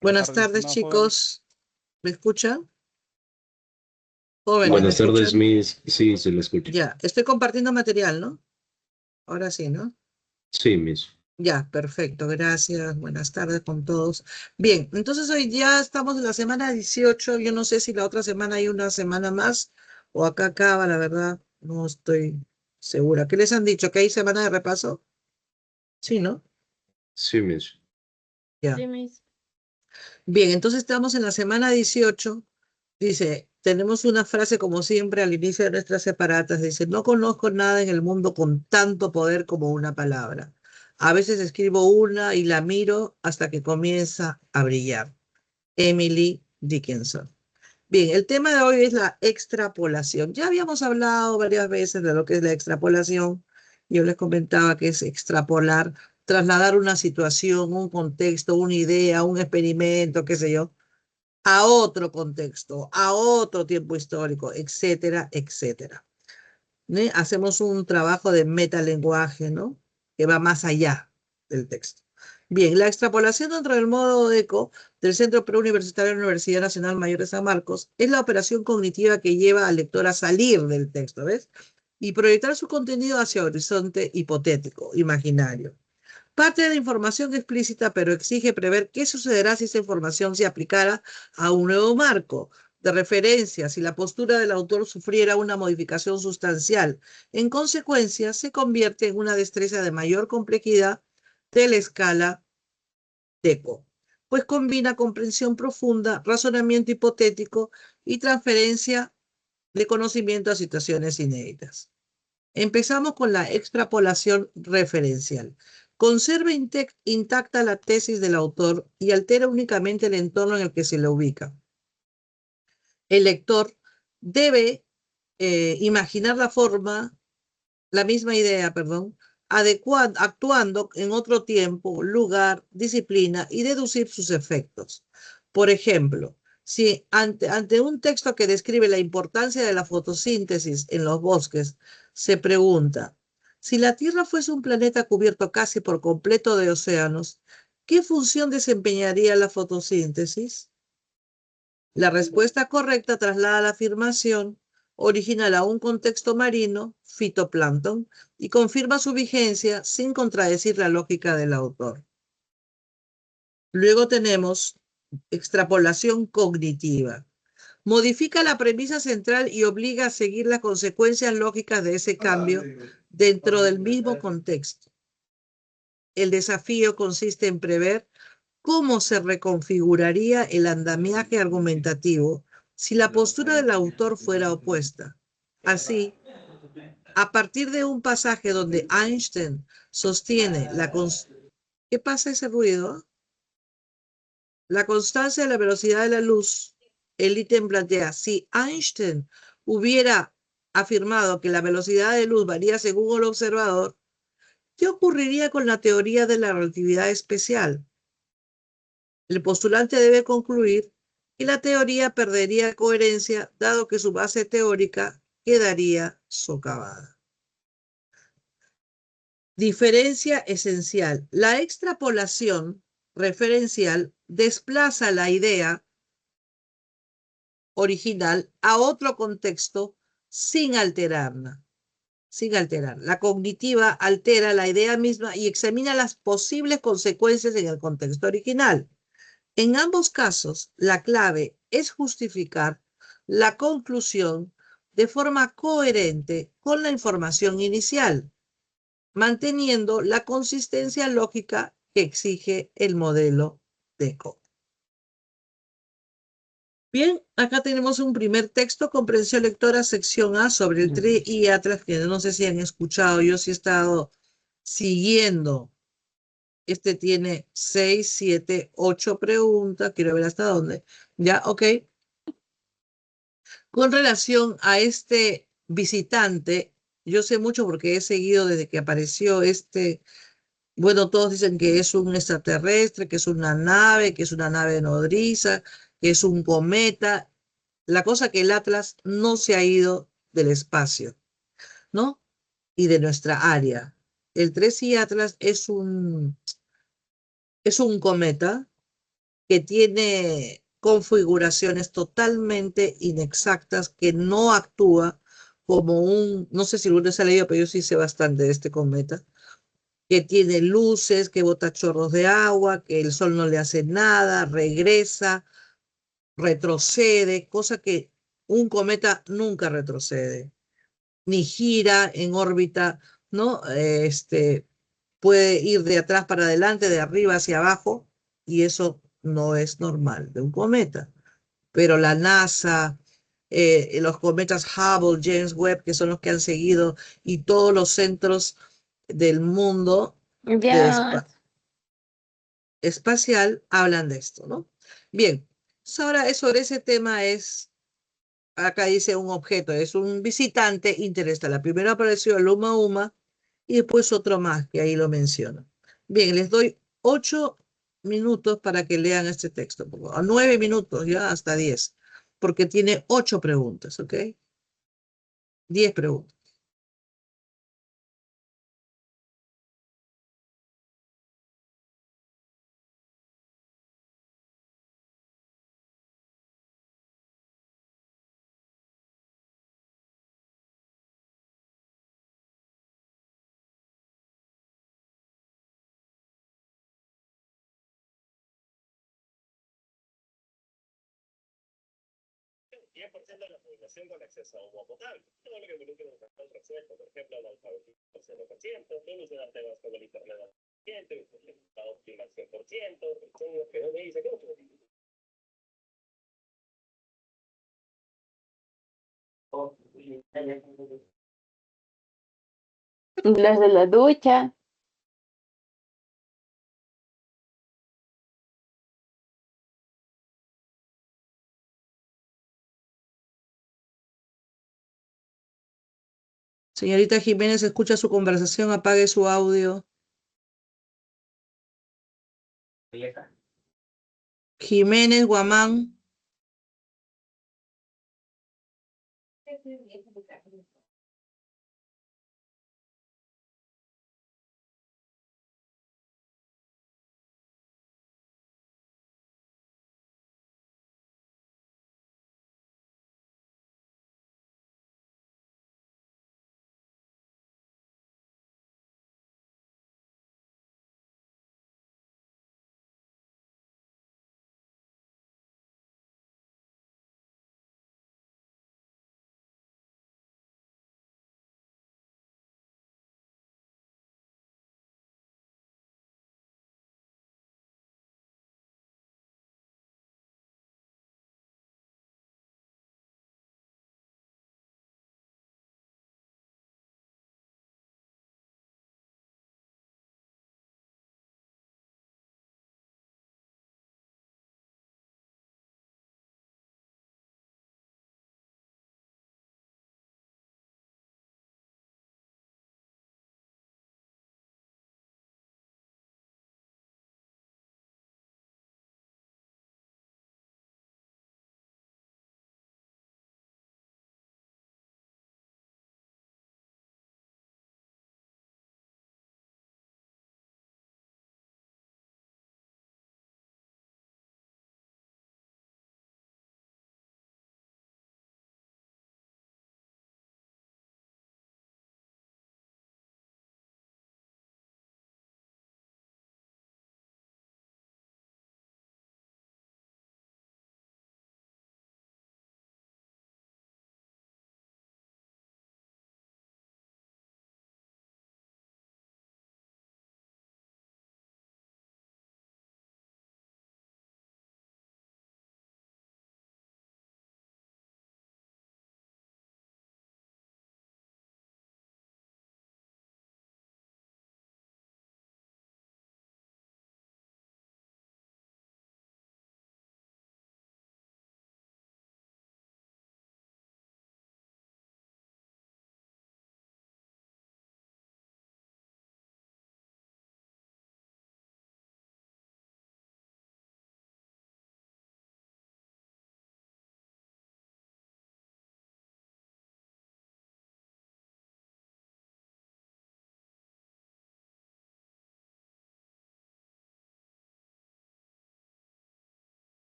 Buenas tardes, estimado joven. chicos. ¿Me escuchan? Jóvenes, ¿me Buenas tardes, escuchan? Miss. Sí, se le escucha. Ya, estoy compartiendo material, ¿no? Ahora sí, ¿no? Sí, Miss. Ya, perfecto, gracias. Buenas tardes con todos. Bien, entonces hoy ya estamos en la semana 18. Yo no sé si la otra semana hay una semana más o acá acaba, la verdad, no estoy segura. ¿Qué les han dicho? ¿Que hay semana de repaso? Sí, ¿no? Sí, Miss. Ya. Sí, Miss. Bien, entonces estamos en la semana 18. Dice, tenemos una frase como siempre al inicio de nuestras separatas. Dice, no conozco nada en el mundo con tanto poder como una palabra. A veces escribo una y la miro hasta que comienza a brillar. Emily Dickinson. Bien, el tema de hoy es la extrapolación. Ya habíamos hablado varias veces de lo que es la extrapolación. Yo les comentaba que es extrapolar, trasladar una situación, un contexto, una idea, un experimento, qué sé yo, a otro contexto, a otro tiempo histórico, etcétera, etcétera. ¿Sí? Hacemos un trabajo de metalenguaje, ¿no? Que va más allá del texto. Bien, la extrapolación dentro del modo ECO del Centro Preuniversitario de la Universidad Nacional Mayor de San Marcos es la operación cognitiva que lleva al lector a salir del texto, ¿ves? Y proyectar su contenido hacia horizonte hipotético, imaginario. Parte de la información explícita, pero exige prever qué sucederá si esa información se aplicara a un nuevo marco de referencia, si la postura del autor sufriera una modificación sustancial. En consecuencia, se convierte en una destreza de mayor complejidad de la escala DECO, pues combina comprensión profunda, razonamiento hipotético y transferencia de conocimiento a situaciones inéditas. Empezamos con la extrapolación referencial. Conserva intacta la tesis del autor y altera únicamente el entorno en el que se le ubica. El lector debe imaginar la misma idea, perdón, actuando en otro tiempo, lugar, disciplina y deducir sus efectos. Por ejemplo, si ante un texto que describe la importancia de la fotosíntesis en los bosques, se pregunta, si la Tierra fuese un planeta cubierto casi por completo de océanos, ¿qué función desempeñaría la fotosíntesis? La respuesta correcta traslada la afirmación original a un contexto marino, fitoplancton, y confirma su vigencia sin contradecir la lógica del autor. Luego tenemos extrapolación cognitiva. Modifica la premisa central y obliga a seguir las consecuencias lógicas de ese cambio dentro del mismo contexto. El desafío consiste en prever cómo se reconfiguraría el andamiaje argumentativo si la postura del autor fuera opuesta. Así, a partir de un pasaje donde Einstein sostiene ¿Qué pasa ese ruido? La constancia de la velocidad de la luz, el ítem plantea, si Einstein hubiera afirmado que la velocidad de luz varía según el observador, ¿qué ocurriría con la teoría de la relatividad especial? El postulante debe concluir que la teoría perdería coherencia dado que su base teórica quedaría socavada. Diferencia esencial. La extrapolación referencial desplaza la idea original a otro contexto sin alterarla. Sin alterar. La cognitiva altera la idea misma y examina las posibles consecuencias en el contexto original. En ambos casos, la clave es justificar la conclusión de forma coherente con la información inicial, manteniendo la consistencia lógica que exige el modelo DECO. Bien, acá tenemos un primer texto, comprensión lectora, sección A, sobre el TRI y Atlas, que no sé si han escuchado, yo sí he estado siguiendo. Este tiene 6, 7, 8 preguntas. Quiero ver hasta dónde. Ya, ok. Con relación a este visitante, yo sé mucho porque he seguido desde que apareció bueno, todos dicen que es un extraterrestre, que es una nave nodriza, que es un cometa. La cosa que el Atlas no se ha ido del espacio, ¿no? Y de nuestra área. El 3I Atlas es un cometa que tiene configuraciones totalmente inexactas, que no actúa como un, no sé si alguno se ha leído, pero yo sí sé bastante de este cometa, que tiene luces, que bota chorros de agua, que el sol no le hace nada, regresa, retrocede, cosa que un cometa nunca retrocede, ni gira en órbita, ¿no? Puede ir de atrás para adelante, de arriba hacia abajo, y eso no es normal de un cometa. Pero la NASA, los cometas Hubble, James Webb, que son los que han seguido, y todos los centros del mundo de Ya. espacial hablan de esto, ¿no? Bien, ahora sobre ese tema acá dice un objeto, es un visitante interestelar. Primero apareció el Uma Uma y después otro más que ahí lo menciona. Bien, les doy 8 minutos para que lean este texto, a 9 minutos, ya hasta 10, porque tiene 8 preguntas, ¿ok? 10 preguntas. Las de la ducha. Señorita Jiménez, escucha su conversación, apague su audio. Jiménez Guamán.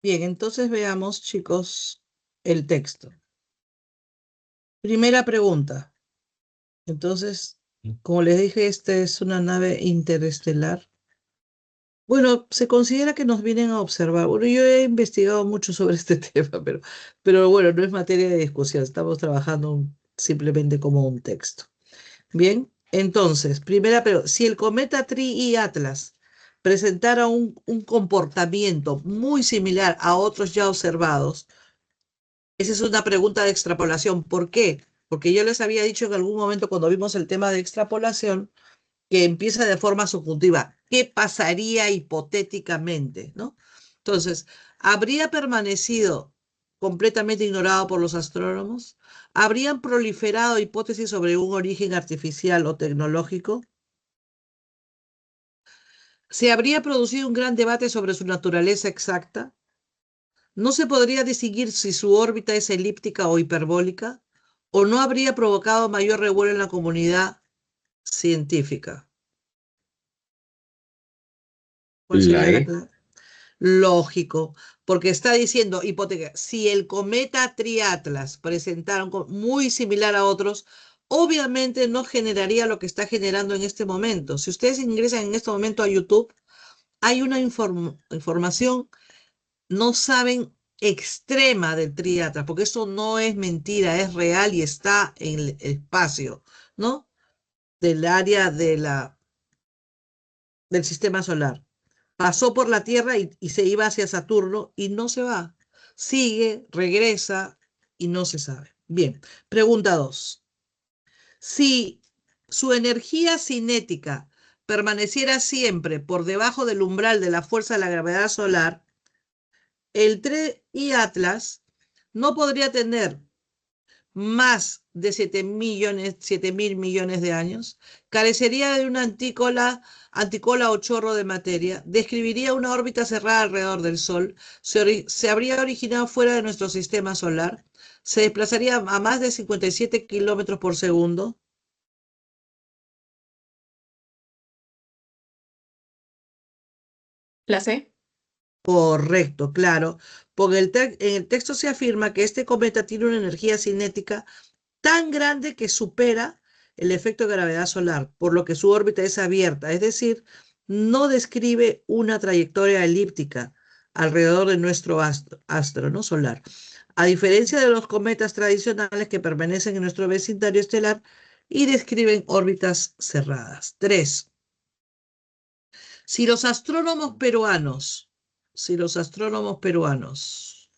Bien, entonces veamos, chicos, el texto. Primera pregunta. Entonces, como les dije, esta es una nave interestelar. Bueno, se considera que nos vienen a observar. Bueno, yo he investigado mucho sobre este tema, pero bueno, no es materia de discusión. Estamos trabajando simplemente como un texto. Bien, entonces, primera pregunta. Si el cometa Tree y Atlas presentara un comportamiento muy similar a otros ya observados, esa es una pregunta de extrapolación. ¿Por qué? Porque yo les había dicho en algún momento cuando vimos el tema de extrapolación que empieza de forma subjuntiva. ¿Qué pasaría hipotéticamente? ¿No? Entonces, ¿habría permanecido completamente ignorado por los astrónomos? ¿Habrían proliferado hipótesis sobre un origen artificial o tecnológico? ¿Se habría producido un gran debate sobre su naturaleza exacta? ¿No se podría distinguir si su órbita es elíptica o hiperbólica? ¿O no habría provocado mayor revuelo en la comunidad científica? ¿Cuál La sería la E. clave? Lógico, porque está diciendo, hipoteca, si el cometa Triatlas presentara muy similar a otros, obviamente no generaría lo que está generando en este momento. Si ustedes ingresan en este momento a YouTube, hay una información, no saben, extrema del Triatlas, porque eso no es mentira, es real y está en el espacio, ¿no? Del área del sistema solar. Pasó por la Tierra y se iba hacia Saturno y no se va. Sigue, regresa y no se sabe. Bien, pregunta 2. Si su energía cinética permaneciera siempre por debajo del umbral de la fuerza de la gravedad solar, el TRE y Atlas no podría tener más de 7.000 millones de años, carecería de una anticola o chorro de materia, describiría una órbita cerrada alrededor del Sol, se habría originado fuera de nuestro sistema solar, se desplazaría a más de 57 kilómetros por segundo. La C. Correcto, claro, porque en el texto se afirma que este cometa tiene una energía cinética tan grande que supera el efecto de gravedad solar, por lo que su órbita es abierta, es decir, no describe una trayectoria elíptica alrededor de nuestro astro, ¿no? Solar. A diferencia de los cometas tradicionales que permanecen en nuestro vecindario estelar y describen órbitas cerradas. 3. Si los astrónomos peruanos, si los astrónomos peruanos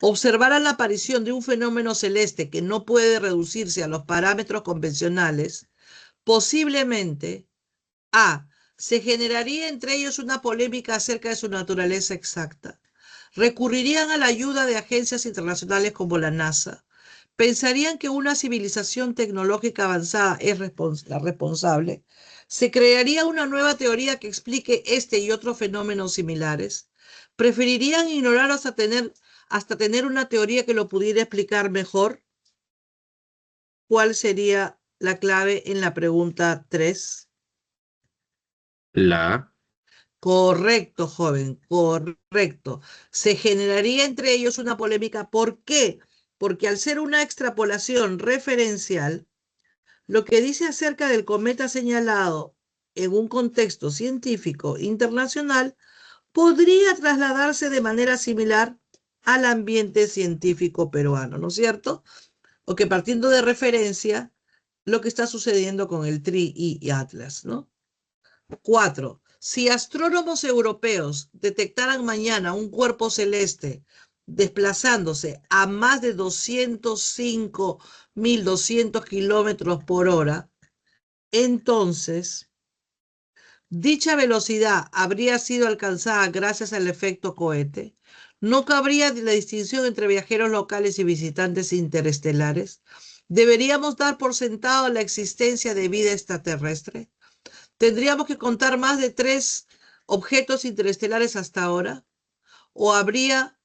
observaran la aparición de un fenómeno celeste que no puede reducirse a los parámetros convencionales, posiblemente A. Se generaría entre ellos una polémica acerca de su naturaleza exacta. Recurrirían a la ayuda de agencias internacionales como la NASA. Pensarían que una civilización tecnológica avanzada es la responsable. Se crearía una nueva teoría que explique este y otros fenómenos similares. Preferirían ignorar hasta tener una teoría que lo pudiera explicar mejor. ¿Cuál sería la clave en la pregunta 3? La A. Correcto, joven, correcto. Se generaría entre ellos una polémica. ¿Por qué? Porque al ser una extrapolación referencial, lo que dice acerca del cometa señalado en un contexto científico internacional podría trasladarse de manera similar al ambiente científico peruano, ¿no es cierto? O que partiendo de referencia, lo que está sucediendo con el TRI y Atlas, ¿no? 4. Si astrónomos europeos detectaran mañana un cuerpo celeste desplazándose a más de 205.200 kilómetros por hora, entonces dicha velocidad habría sido alcanzada gracias al efecto cohete. No cabría la distinción entre viajeros locales y visitantes interestelares. ¿Deberíamos dar por sentado la existencia de vida extraterrestre? ¿Tendríamos que contar más de 3 objetos interestelares hasta ahora? ¿O habría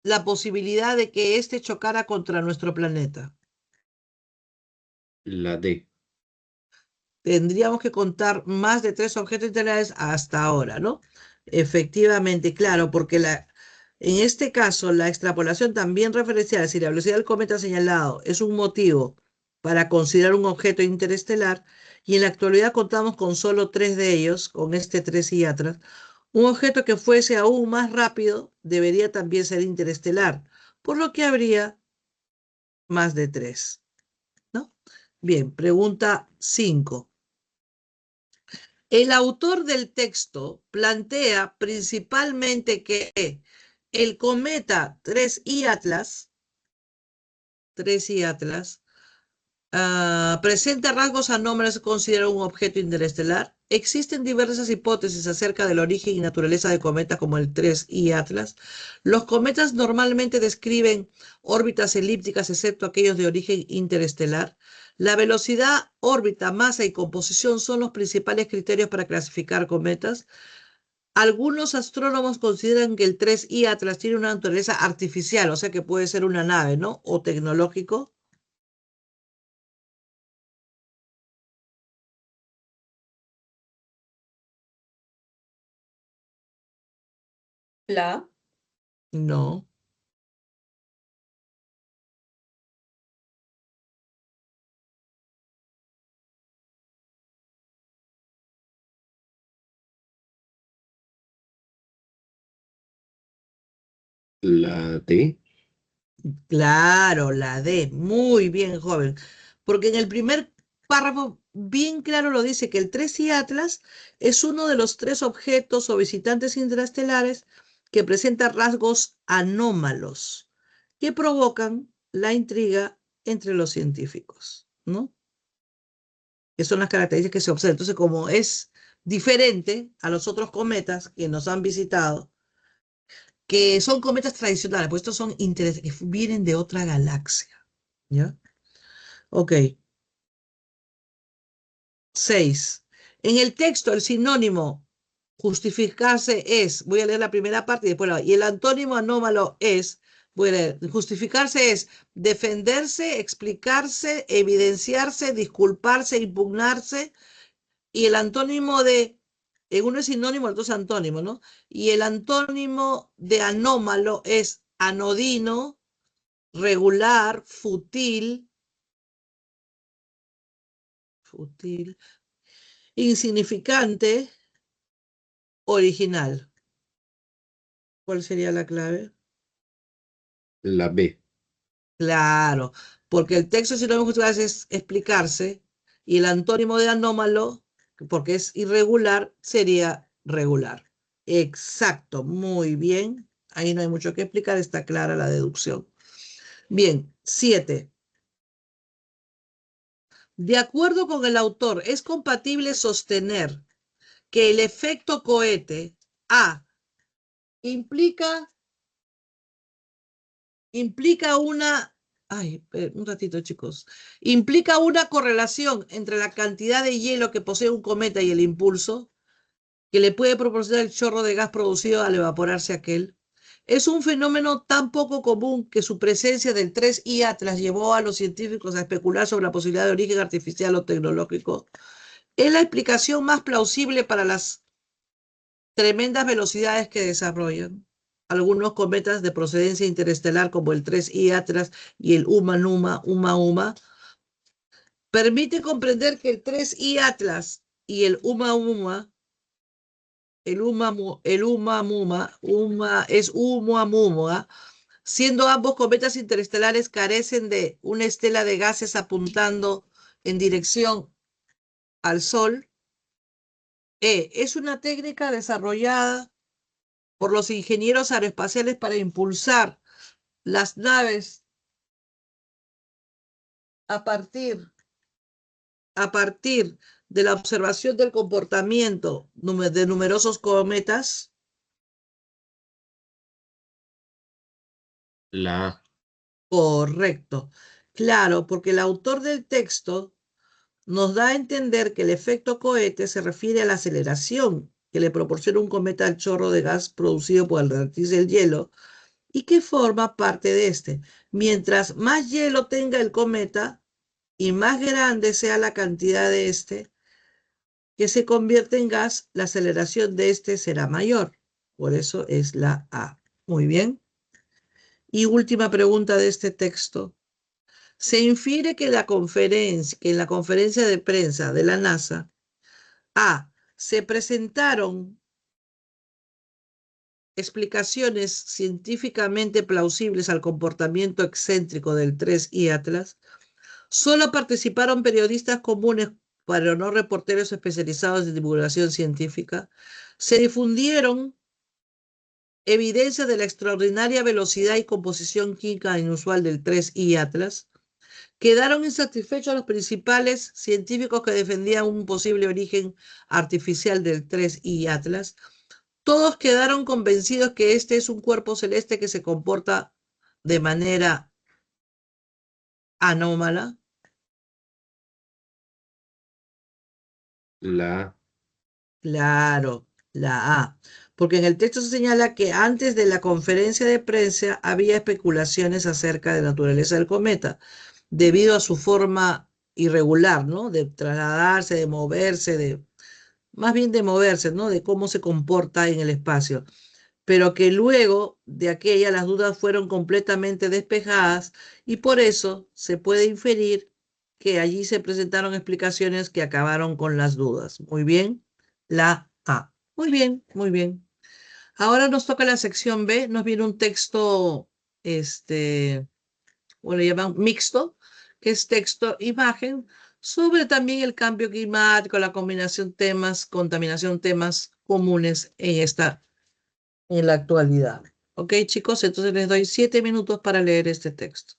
la posibilidad de que éste chocara contra nuestro planeta? La D. Tendríamos que contar más de 3 objetos interestelares hasta ahora, ¿no? Efectivamente, claro, porque En este caso, la extrapolación también referencial, si la velocidad del cometa señalado es un motivo para considerar un objeto interestelar, y en la actualidad contamos con solo 3 de ellos, con este 3 y atrás, un objeto que fuese aún más rápido debería también ser interestelar, por lo que habría más de 3, ¿no? Bien, pregunta 5. El autor del texto plantea principalmente que el cometa 3I Atlas presenta rasgos anómalos y se considera un objeto interestelar. Existen diversas hipótesis acerca del origen y naturaleza de cometas como el 3I Atlas. Los cometas normalmente describen órbitas elípticas, excepto aquellos de origen interestelar. La velocidad, órbita, masa y composición son los principales criterios para clasificar cometas. Algunos astrónomos consideran que el 3I Atlas tiene una naturaleza artificial, o sea que puede ser una nave, ¿no? O tecnológico. La. No. La D. Claro, la D. Muy bien, joven. Porque en el primer párrafo bien claro lo dice que el 3I Atlas es uno de los 3 objetos o visitantes interestelares que presenta rasgos anómalos que provocan la intriga entre los científicos, ¿no? Que son las características que se observan. Entonces, como es diferente a los otros cometas que nos han visitado, que son cometas tradicionales, pues estos son que vienen de otra galaxia, ¿ya? Ok. 6. En el texto, el sinónimo justificarse es, voy a leer la primera parte y después y el antónimo anómalo es, voy a leer, justificarse es defenderse, explicarse, evidenciarse, disculparse, impugnarse, y el antónimo de, uno es sinónimo, el otro es antónimo, ¿no? Y el antónimo de anómalo es anodino, regular, fútil, insignificante, original. ¿Cuál sería la clave? La B. Claro, porque el texto sinónimo justificar es explicarse y el antónimo de anómalo, porque es irregular, sería regular. Exacto, muy bien. Ahí no hay mucho que explicar, está clara la deducción. Bien, 7. De acuerdo con el autor, es compatible sostener que el efecto cohete A implica una, un ratito chicos, implica una correlación entre la cantidad de hielo que posee un cometa y el impulso que le puede proporcionar el chorro de gas producido al evaporarse aquel. Es un fenómeno tan poco común que su presencia del 3I Atlas llevó a los científicos a especular sobre la posibilidad de origen artificial o tecnológico. Es la explicación más plausible para las tremendas velocidades que desarrollan. Algunos cometas de procedencia interestelar como el 3I Atlas y el Uma permite comprender que el 3I Atlas y el Oumuamua, siendo ambos cometas interestelares, carecen de una estela de gases apuntando en dirección al Sol. Es una técnica desarrollada por los ingenieros aeroespaciales para impulsar las naves a partir de la observación del comportamiento de numerosos cometas. La A. Correcto. Claro, porque el autor del texto nos da a entender que el efecto cohete se refiere a la aceleración que le proporciona un cometa al chorro de gas producido por el derretirse del hielo y que forma parte de este. Mientras más hielo tenga el cometa y más grande sea la cantidad de este que se convierte en gas, la aceleración de este será mayor. Por eso es la A. Muy bien. Y última pregunta de este texto. Se infiere que en la conferencia de prensa de la NASA, A, se presentaron explicaciones científicamente plausibles al comportamiento excéntrico del 3I Atlas. Solo participaron periodistas comunes, pero no reporteros especializados en divulgación científica. Se difundieron evidencias de la extraordinaria velocidad y composición química inusual del 3I Atlas. Quedaron insatisfechos los principales científicos que defendían un posible origen artificial del 3I Atlas. Todos quedaron convencidos que este es un cuerpo celeste que se comporta de manera anómala. La Claro, la A. Porque en el texto se señala que antes de la conferencia de prensa había especulaciones acerca de la naturaleza del cometa, debido a su forma irregular, ¿no? De trasladarse, de moverse, más bien de moverse, ¿no? De cómo se comporta en el espacio. Pero que luego de aquella las dudas fueron completamente despejadas y por eso se puede inferir que allí se presentaron explicaciones que acabaron con las dudas. Muy bien, la A. Muy bien, muy bien. Ahora nos toca la sección B, nos viene un texto, bueno, llaman mixto, que es texto-imagen, sobre también el cambio climático, la combinación temas, contaminación, temas comunes en la actualidad. Ok, chicos, entonces les doy 7 minutos para leer este texto.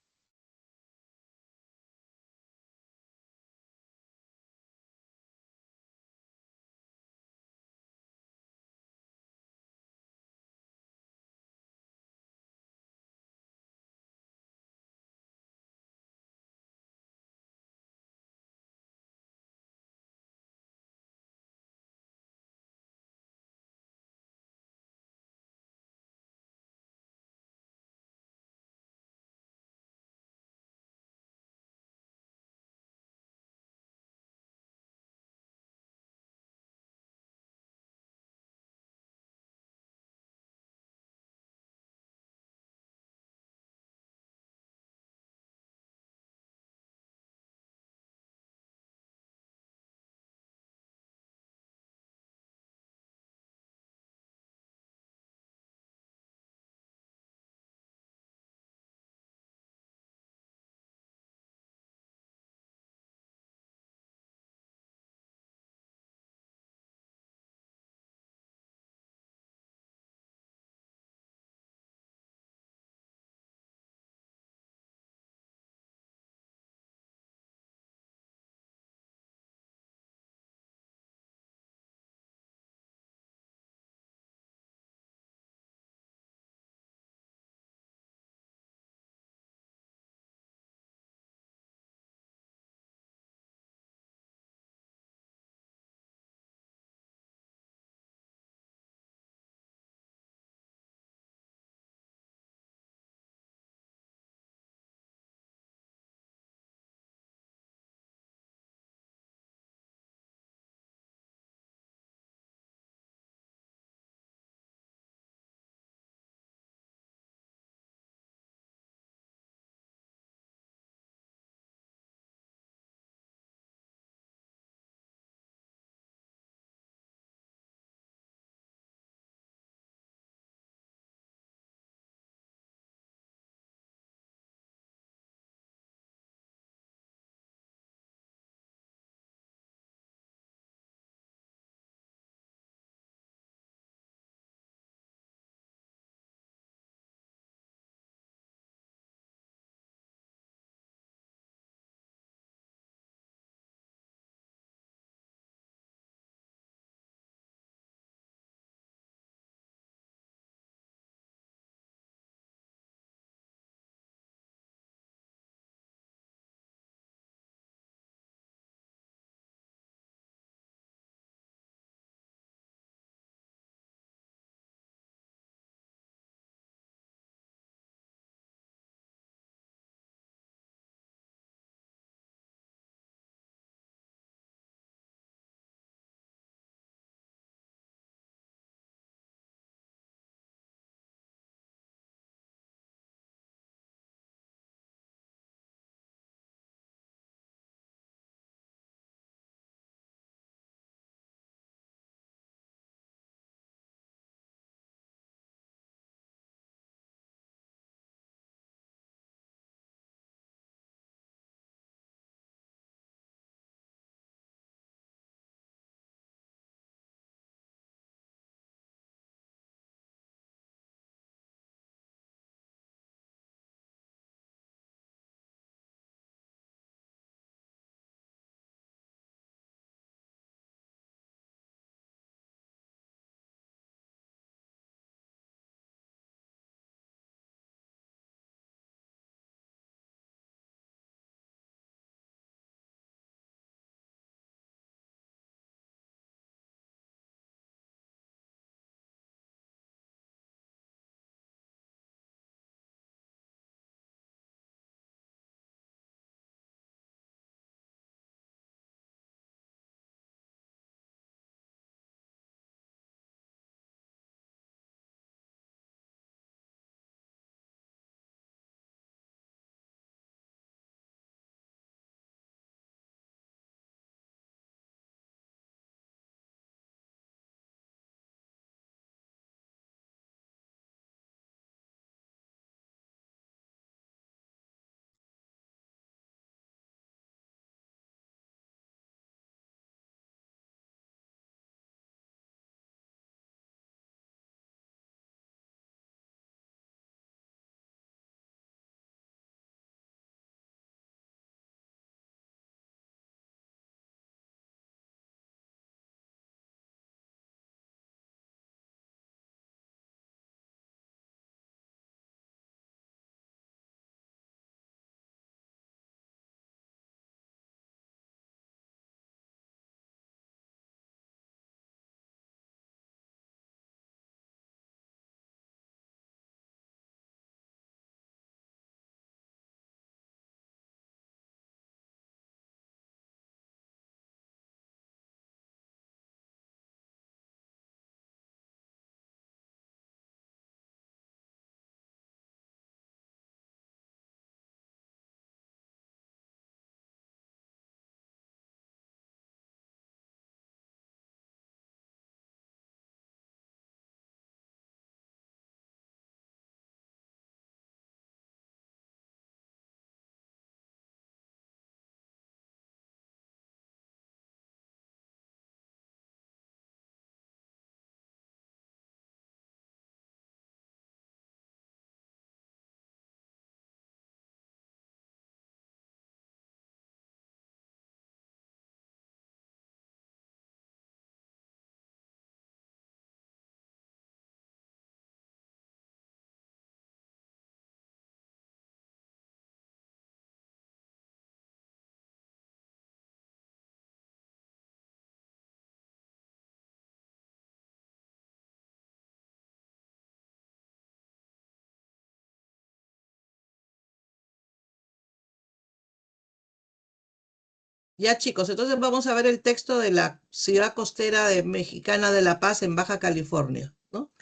Ya, chicos, entonces vamos a ver el texto de la ciudad costera mexicana de La Paz en Baja California, ¿no?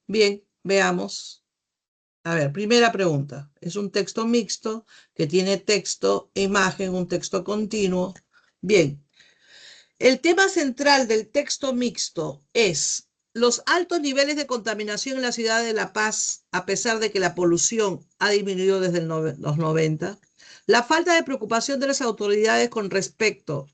Bien, veamos. A ver, primera pregunta. Es un texto mixto que tiene texto e imagen, un texto continuo. Bien, el tema central del texto mixto es los altos niveles de contaminación en la ciudad de La Paz, a pesar de que la polución ha disminuido desde los 90, la falta de preocupación de las autoridades con respecto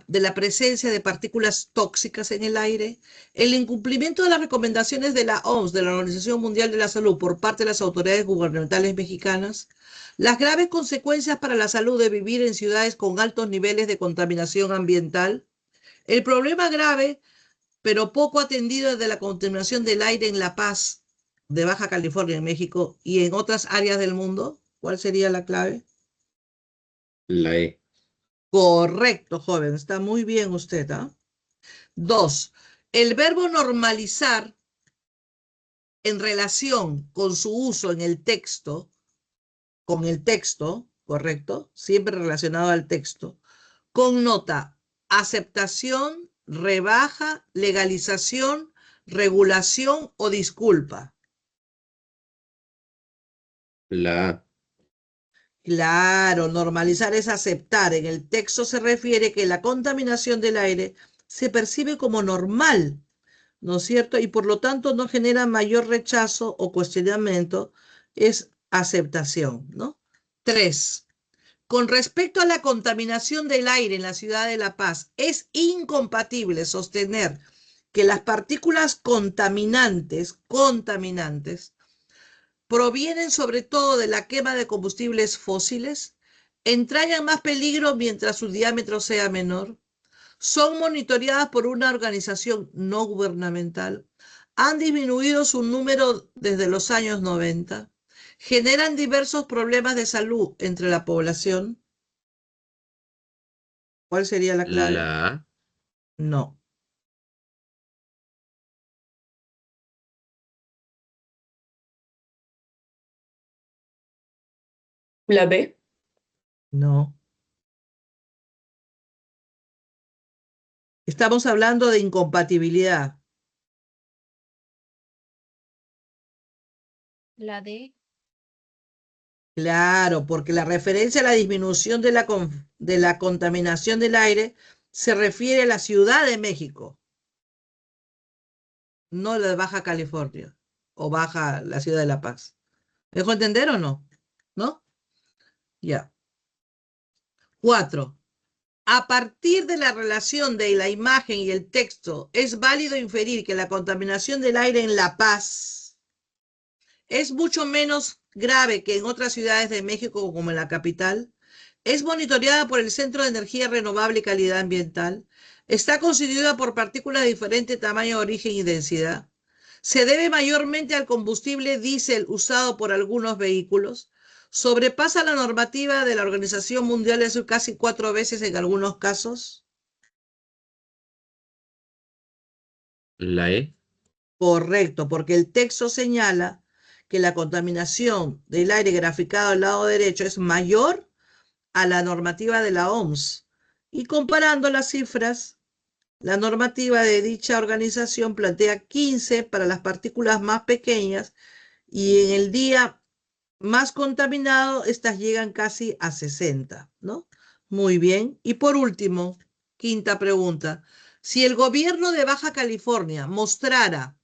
de la presencia de partículas tóxicas en el aire, el incumplimiento de las recomendaciones de la OMS, de la Organización Mundial de la Salud, por parte de las autoridades gubernamentales mexicanas, las graves consecuencias para la salud de vivir en ciudades con altos niveles de contaminación ambiental, el problema grave pero poco atendido de la contaminación del aire en La Paz, de Baja California, en México, y en otras áreas del mundo. ¿Cuál sería la clave? La E. Correcto, joven. Está muy bien usted, ¿ah? 2. El verbo normalizar en relación con su uso en el texto, con el texto, ¿correcto? Siempre relacionado al texto, connota aceptación, rebaja, legalización, regulación o disculpa. La A. Claro, normalizar es aceptar. En el texto se refiere que la contaminación del aire se percibe como normal, ¿no es cierto? Y por lo tanto no genera mayor rechazo o cuestionamiento, es aceptación, ¿no? 3. Con respecto a la contaminación del aire en la ciudad de La Paz, es incompatible sostener que las partículas contaminantes, provienen sobre todo de la quema de combustibles fósiles, entrañan más peligro mientras su diámetro sea menor, son monitoreadas por una organización no gubernamental, han disminuido su número desde los años 90, generan diversos problemas de salud entre la población. ¿Cuál sería la clave? La A. No, La B. no. Estamos hablando de incompatibilidad. La D. Claro, porque la referencia a la disminución de la contaminación del aire se refiere a la Ciudad de México, no la de Baja California o la Ciudad de La Paz. ¿Me dejo entender o no? ¿No? Ya. 4. A partir de la relación de la imagen y el texto, es válido inferir que la contaminación del aire en La Paz es mucho menos grave que en otras ciudades de México como en la capital. Es monitoreada por el Centro de Energía Renovable y Calidad Ambiental. Está constituida por partículas de diferente tamaño, origen y densidad. Se debe mayormente al combustible diésel usado por algunos vehículos. Sobrepasa la normativa de la Organización Mundial de Salud casi 4 veces en algunos casos. La E. Correcto, porque el texto señala que la contaminación del aire graficado al lado derecho es mayor a la normativa de la OMS. Y comparando las cifras, la normativa de dicha organización plantea 15 para las partículas más pequeñas y en el día más contaminado, estas llegan casi a 60, ¿no? Muy bien. Y por último, quinta pregunta. Si el gobierno de Baja California mostrara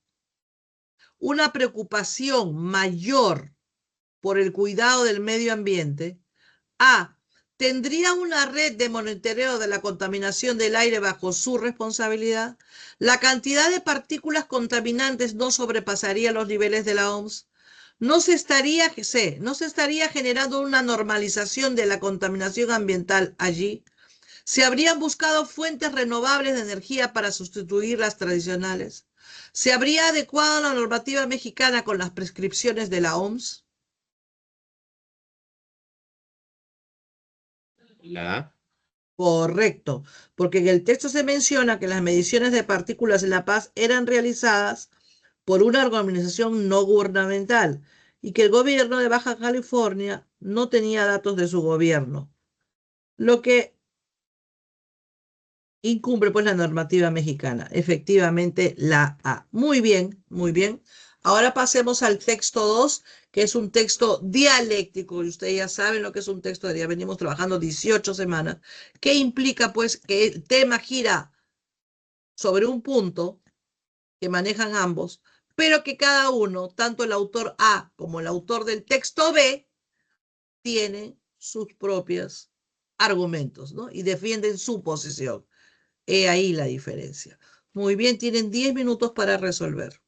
una preocupación mayor por el cuidado del medio ambiente, A. ¿Tendría una red de monitoreo de la contaminación del aire bajo su responsabilidad? ¿La cantidad de partículas contaminantes no sobrepasaría los niveles de la OMS? ¿No se estaría generando una normalización de la contaminación ambiental allí? ¿Se habrían buscado fuentes renovables de energía para sustituir las tradicionales? ¿Se habría adecuado la normativa mexicana con las prescripciones de la OMS? La A. Correcto, porque en el texto se menciona que las mediciones de partículas en La Paz eran realizadas por una organización no gubernamental y que el gobierno de Baja California no tenía datos de su gobierno. lo que incumple pues la normativa mexicana. Efectivamente, la A. Muy bien, muy bien. Ahora pasemos al texto 2, que es un texto dialéctico. Y ustedes ya saben lo que es un texto de día. Venimos trabajando 18 semanas, que implica pues que el tema gira sobre un punto que manejan ambos, pero que cada uno, tanto el autor A como el autor del texto B, tienen sus propios argumentos, ¿no? Y defienden su posición. He ahí la diferencia. Muy bien, tienen 10 minutos para resolver.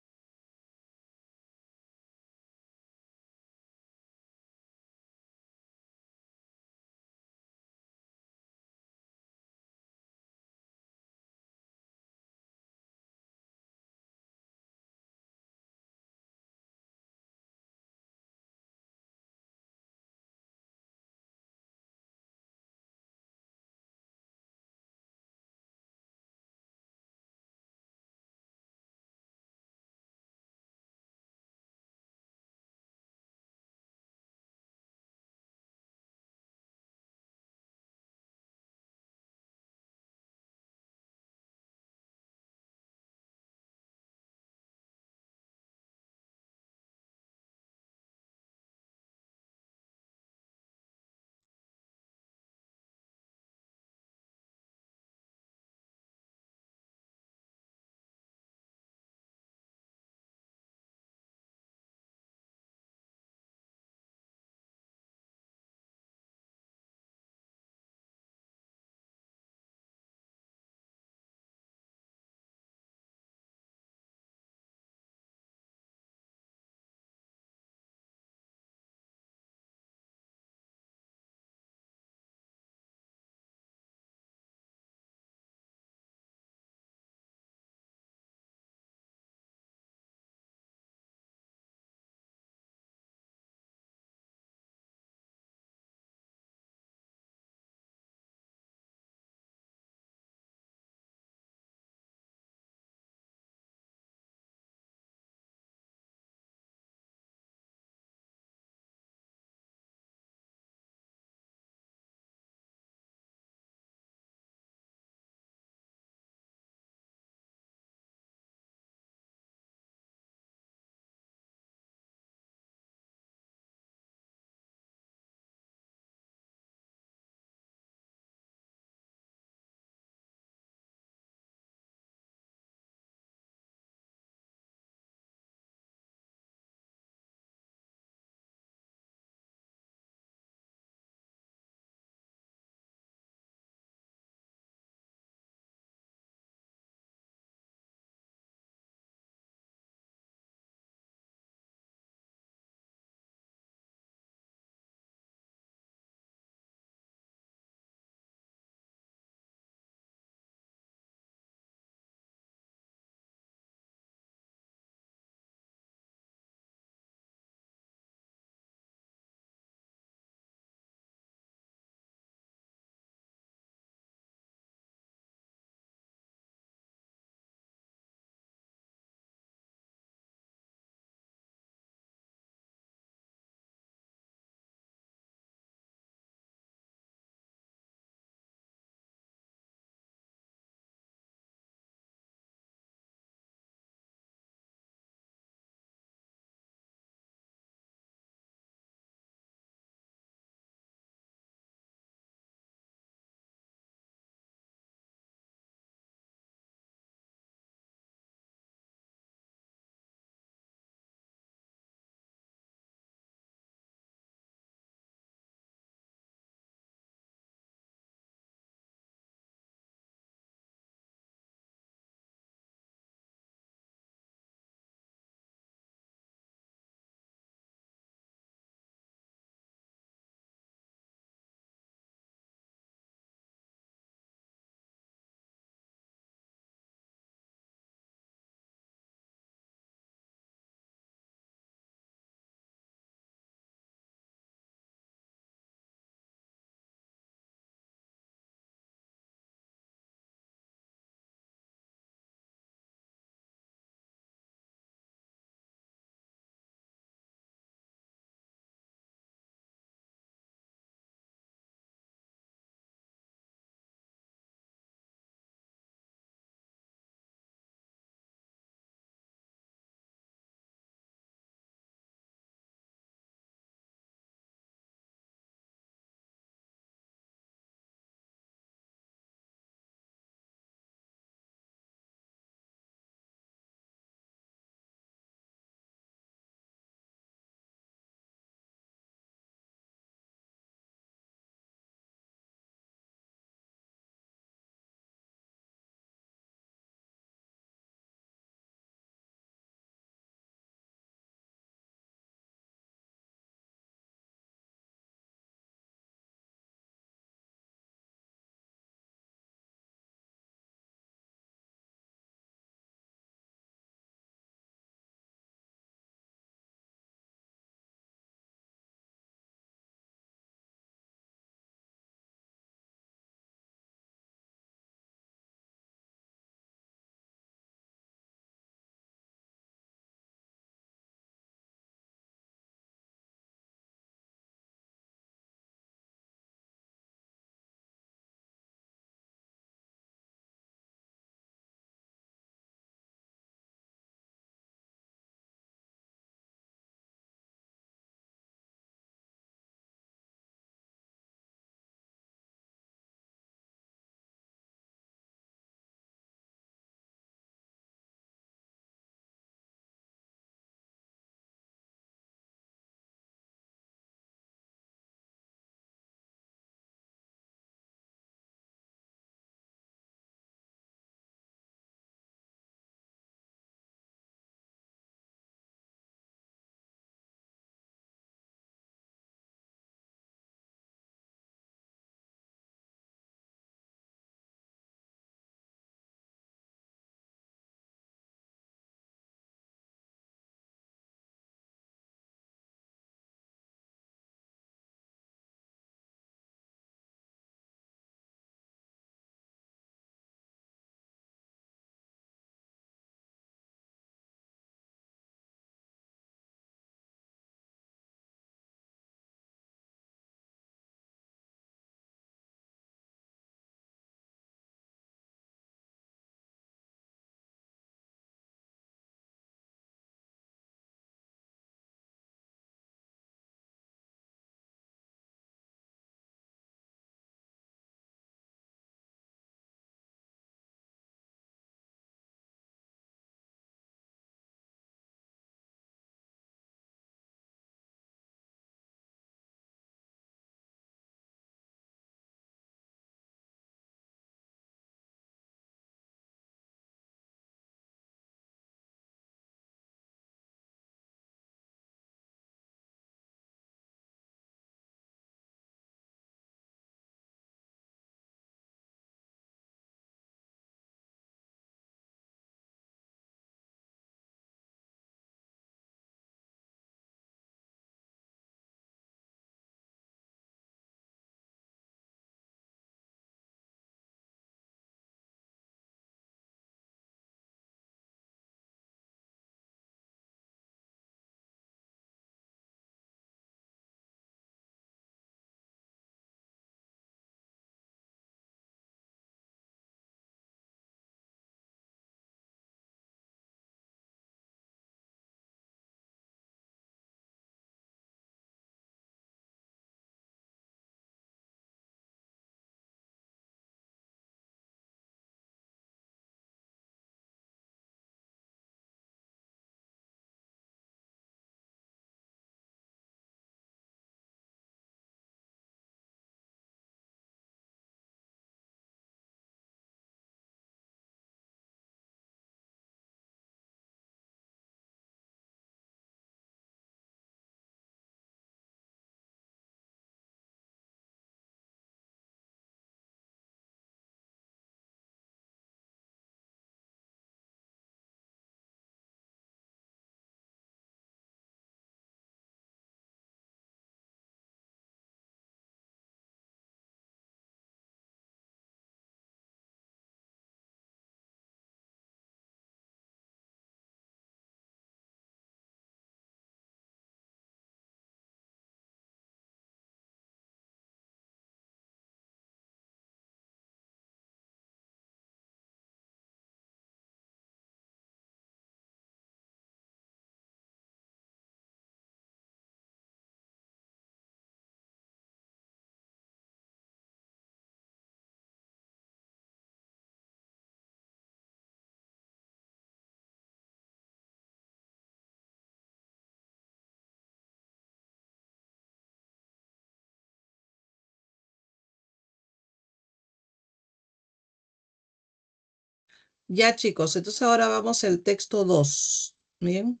Ya, chicos, entonces ahora vamos al texto 2. Bien.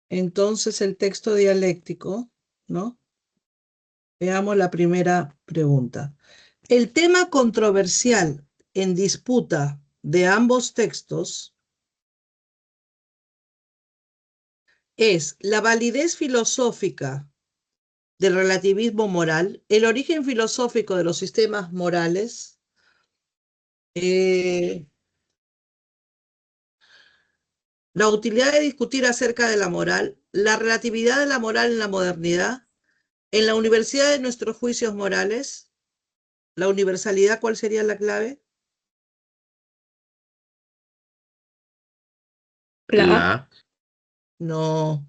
Entonces el texto dialéctico, ¿no? Veamos la primera pregunta. El tema controversial en disputa de ambos textos es la validez filosófica del relativismo moral, el origen filosófico de los sistemas morales, eh, la utilidad de discutir acerca de la moral, la relatividad de la moral en la modernidad, en la universidad de nuestros juicios morales, la universalidad, ¿cuál sería la clave? La A. La A. No.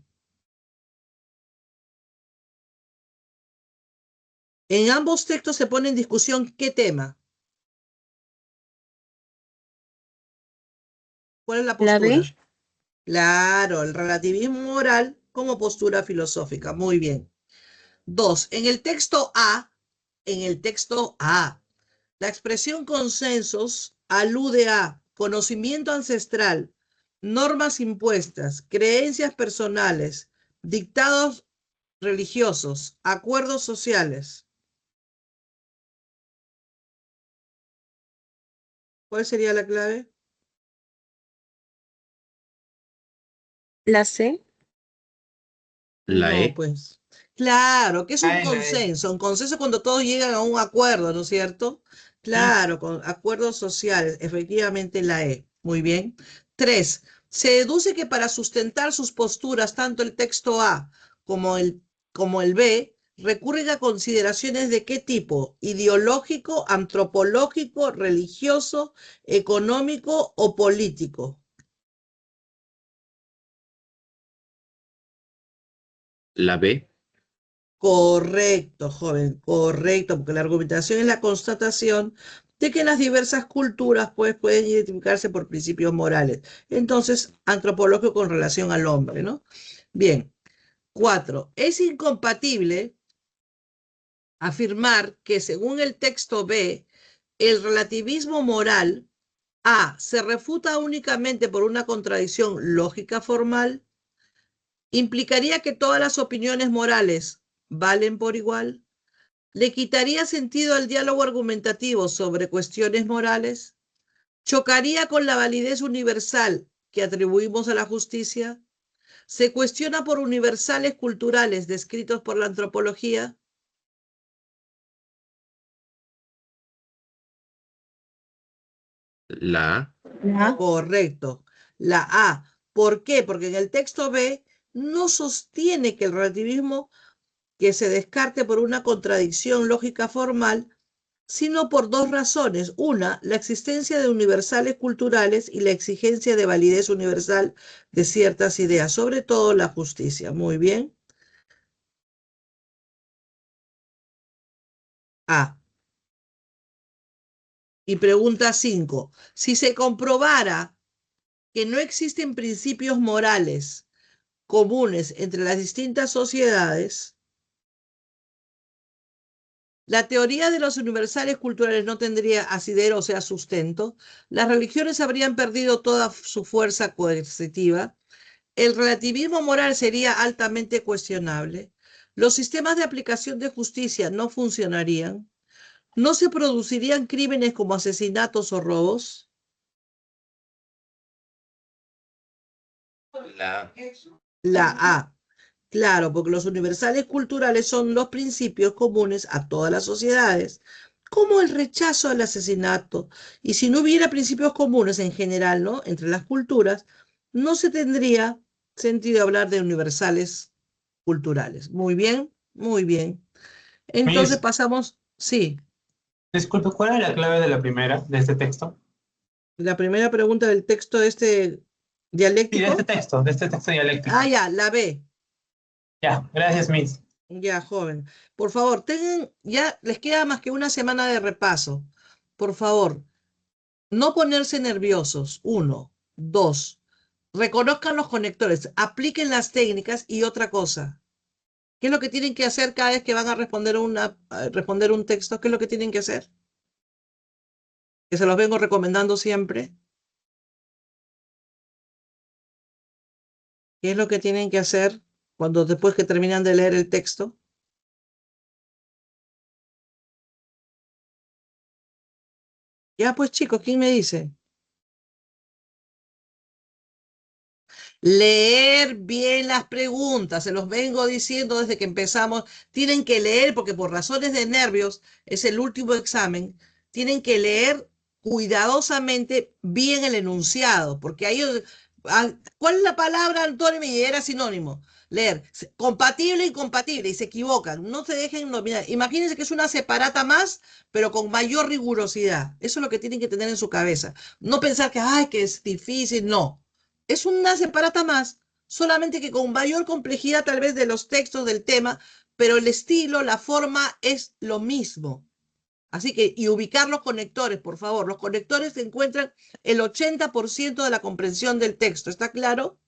En ambos textos se pone en discusión qué tema. ¿Cuál es la La B. postura? Claro, el relativismo moral como postura filosófica. Muy bien. 2. En el texto A, la expresión consensos alude a conocimiento ancestral, normas impuestas, creencias personales, dictados religiosos, acuerdos sociales. ¿Cuál sería la clave? La C. La No, E. pues. Claro, que es un Ah, la E. consenso. Un consenso es cuando todos llegan a un acuerdo, ¿no es cierto? Claro, con acuerdos sociales, efectivamente la E. Muy bien. 3. Se deduce que para sustentar sus posturas, tanto el texto A como el B, recurren a consideraciones de qué tipo: ideológico, antropológico, religioso, económico o político. La B. Correcto, joven, correcto, porque la argumentación es la constatación de que las diversas culturas pues, pueden identificarse por principios morales. Entonces, antropológico con relación al hombre, ¿no? Bien. 4. Es incompatible afirmar que según el texto B, el relativismo moral A se refuta únicamente por una contradicción lógica formal, implicaría que todas las opiniones morales valen por igual. ¿Le quitaría sentido al diálogo argumentativo sobre cuestiones morales? ¿Chocaría con la validez universal que atribuimos a la justicia? ¿Se cuestiona por universales culturales descritos por la antropología? La A. La A. Correcto. La A. ¿Por qué? Porque en el texto B no sostiene que el relativismo que se descarte por una contradicción lógica formal, sino por dos razones. Una, la existencia de universales culturales y la exigencia de validez universal de ciertas ideas, sobre todo la justicia. Muy bien. A. Y pregunta 5. Si se comprobara que no existen principios morales comunes entre las distintas sociedades, la teoría de los universales culturales no tendría asidero, o sea, sustento, las religiones habrían perdido toda su fuerza coercitiva, el relativismo moral sería altamente cuestionable, los sistemas de aplicación de justicia no funcionarían, no se producirían crímenes como asesinatos o robos. La A. La A. Claro, porque los universales culturales son los principios comunes a todas las sociedades, como el rechazo al asesinato. Y si no hubiera principios comunes en general, ¿no? Entre las culturas, no se tendría sentido hablar de universales culturales. Muy bien, muy bien. Entonces Miss, pasamos, sí, disculpe, ¿cuál es la clave de la primera, de este texto? la primera pregunta del texto este Sí, dialéctico. de este texto Ah, dialéctico. ya, la B. Ya, gracias, Miss. Ya, joven. Por favor, ya les queda más que una semana de repaso. Por favor, no ponerse nerviosos. Uno, dos, reconozcan los conectores, apliquen las técnicas y otra cosa. ¿Qué es lo que tienen que hacer cada vez que van a responder un texto? ¿Qué es lo que tienen que hacer? Que se los vengo recomendando siempre. ¿Qué es lo que tienen que hacer cuando después que terminan de leer el texto? Ya, pues chicos, ¿quién me dice? Leer bien las preguntas, se los vengo diciendo desde que empezamos. Tienen que leer porque por razones de nervios es el último examen. Tienen que leer cuidadosamente bien el enunciado, porque ahí, ¿cuál es la palabra, Antonio? Y era sinónimo. Leer, compatible, incompatible, y se equivocan. No se dejen nominar. Imagínense que es una separata más, pero con mayor rigurosidad. Eso es lo que tienen que tener en su cabeza. No pensar que, ay, que es difícil, no. Es una separata más, solamente que con mayor complejidad tal vez de los textos del tema, pero el estilo, la forma es lo mismo. Así que, y ubicar los conectores, por favor. Los conectores se encuentran el 80% de la comprensión del texto. ¿Está claro?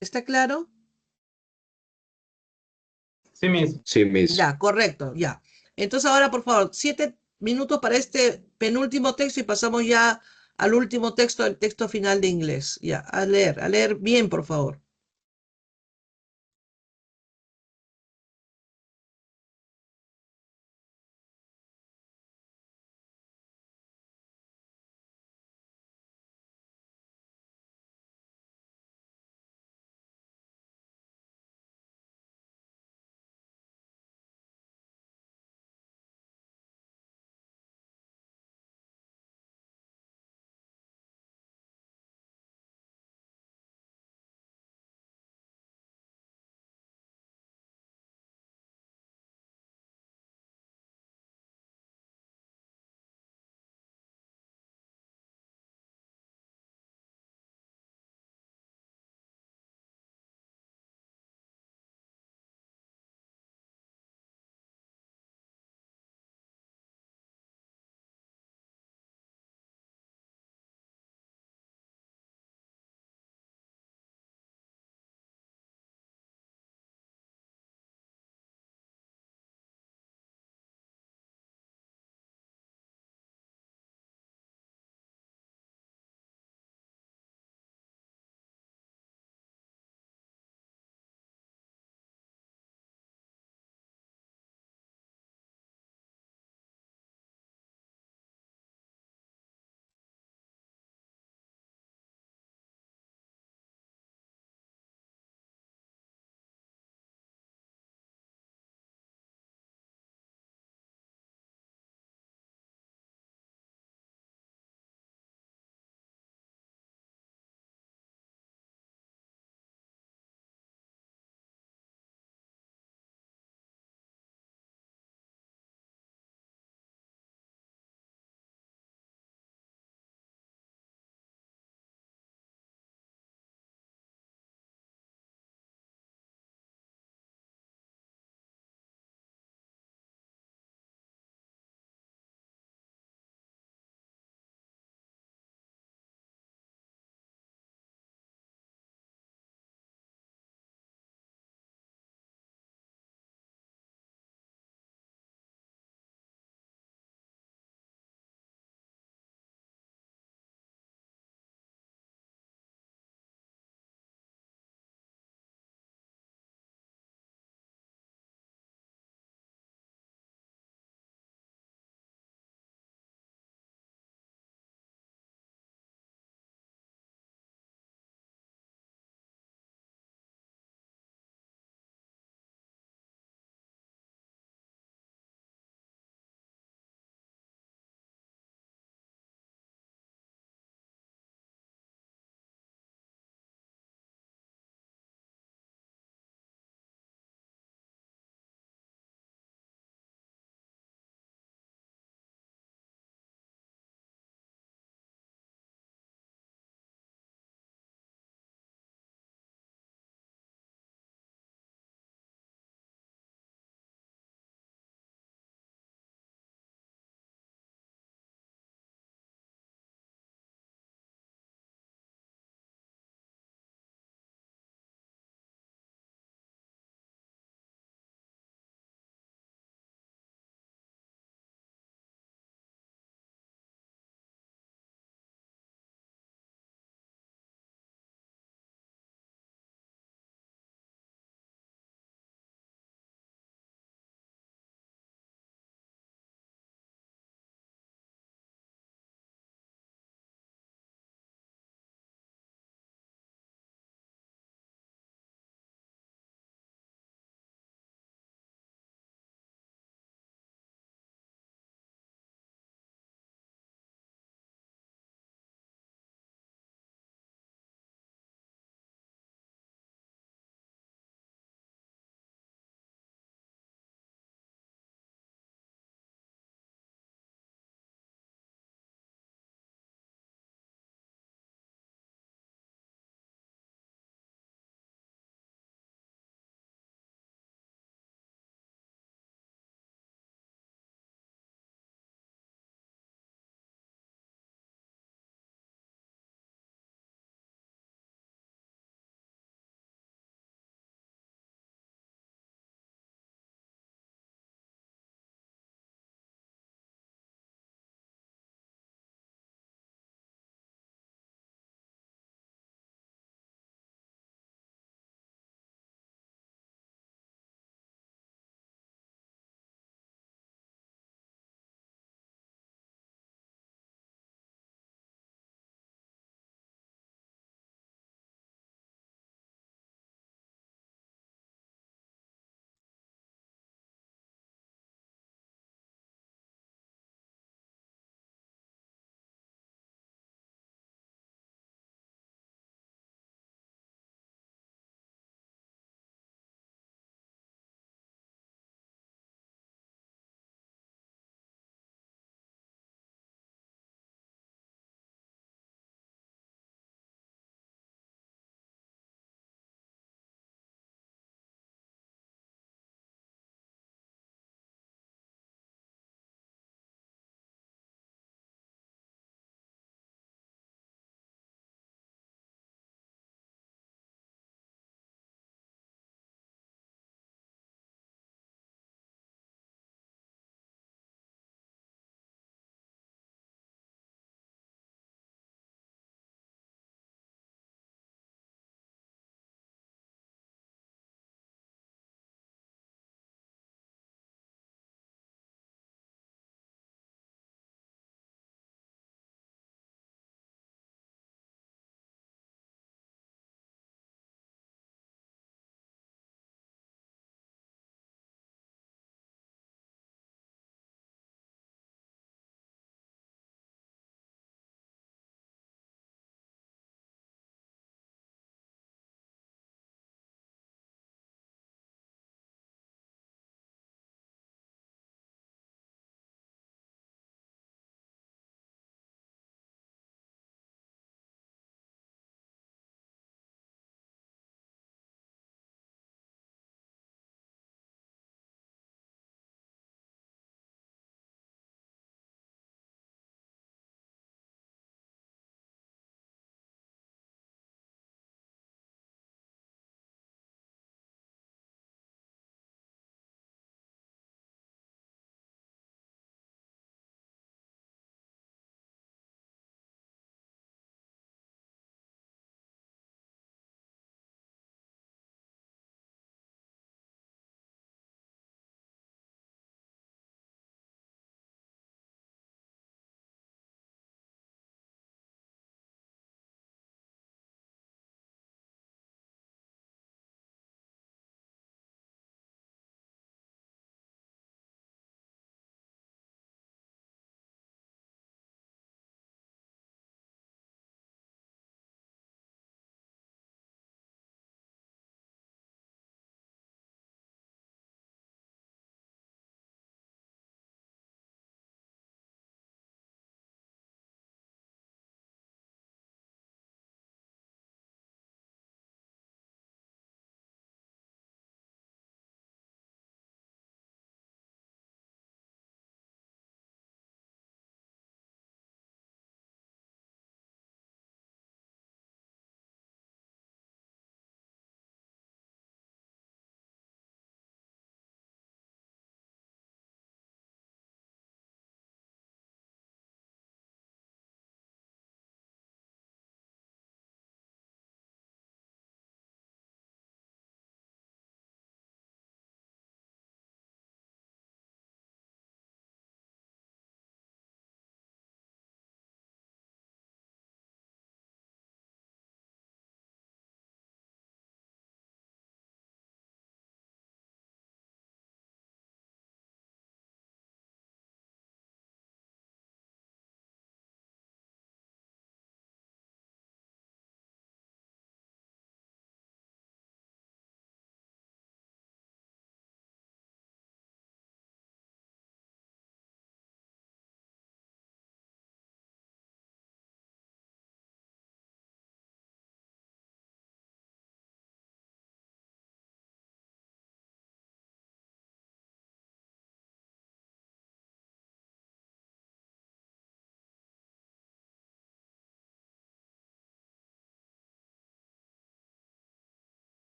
¿Está claro? Sí, Miss. Sí, Miss. Ya, correcto, ya. Entonces ahora, por favor, 7 minutos para este penúltimo texto y pasamos ya al último texto, el texto final de inglés. Ya, a leer bien, por favor.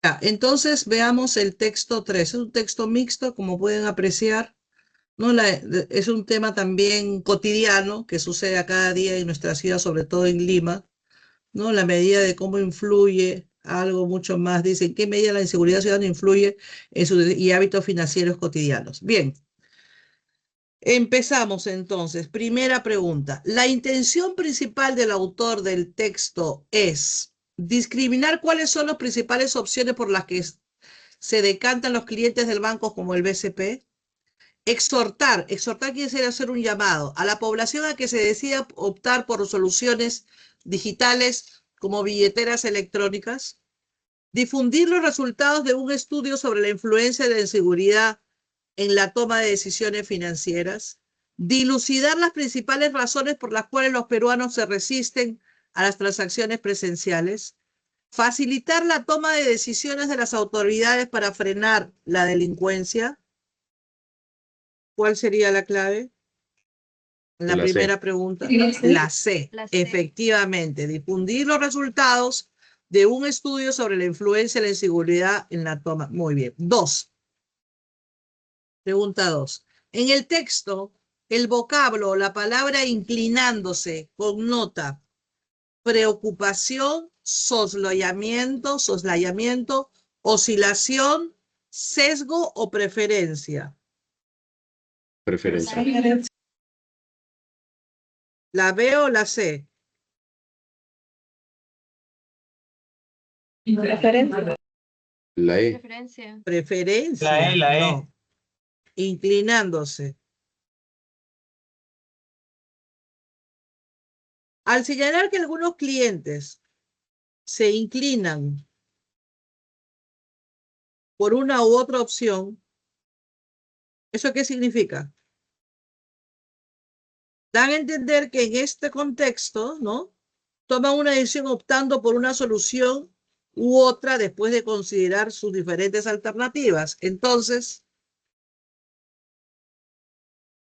Ya, entonces veamos el texto 3. Es un texto mixto, como pueden apreciar. ¿No? Es un tema también cotidiano que sucede a cada día en nuestra ciudad, sobre todo en Lima, ¿no? La medida de cómo influye algo mucho más. Dice, ¿en qué medida la inseguridad ciudadana influye en sus y hábitos financieros cotidianos? Bien, empezamos entonces. Primera pregunta. La intención principal del autor del texto es discriminar cuáles son las principales opciones por las que se decantan los clientes del banco como el BCP. Exhortar quiere decir hacer un llamado a la población a que se decida optar por soluciones digitales como billeteras electrónicas. Difundir los resultados de un estudio sobre la influencia de la inseguridad en la toma de decisiones financieras. Dilucidar las principales razones por las cuales los peruanos se resisten a las transacciones presenciales. Facilitar la toma de decisiones de las autoridades para frenar la delincuencia. ¿Cuál sería la clave? La La C. primera pregunta. La C. La C. La C. Efectivamente, difundir los resultados de un estudio sobre la influencia de la inseguridad en la toma. Muy bien. 2. Pregunta 2. En el texto, el vocablo o la palabra inclinándose connota preocupación, soslayamiento, oscilación, sesgo o preferencia. Preferencia. ¿La B o la C? Preferencia. La E. Preferencia. Preferencia. La E. No. Inclinándose. Al señalar que algunos clientes se inclinan por una u otra opción, ¿eso qué significa? Dan a entender que en este contexto, ¿no? Toman una decisión optando por una solución u otra después de considerar sus diferentes alternativas. Entonces,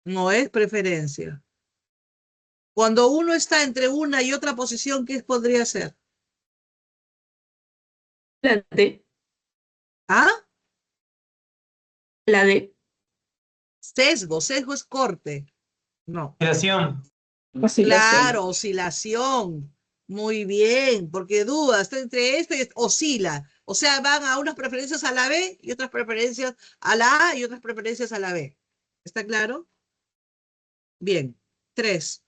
no es preferencia. Cuando uno está entre una y otra posición, ¿qué podría ser? La D. ¿Ah? La D. Sesgo es corte. No. Oscilación. Oscilación. Claro, oscilación. Muy bien, porque duda, está entre esto y esto, oscila. O sea, van a unas preferencias a la B y otras preferencias a la A y otras preferencias a la B. ¿Está claro? Bien. 3.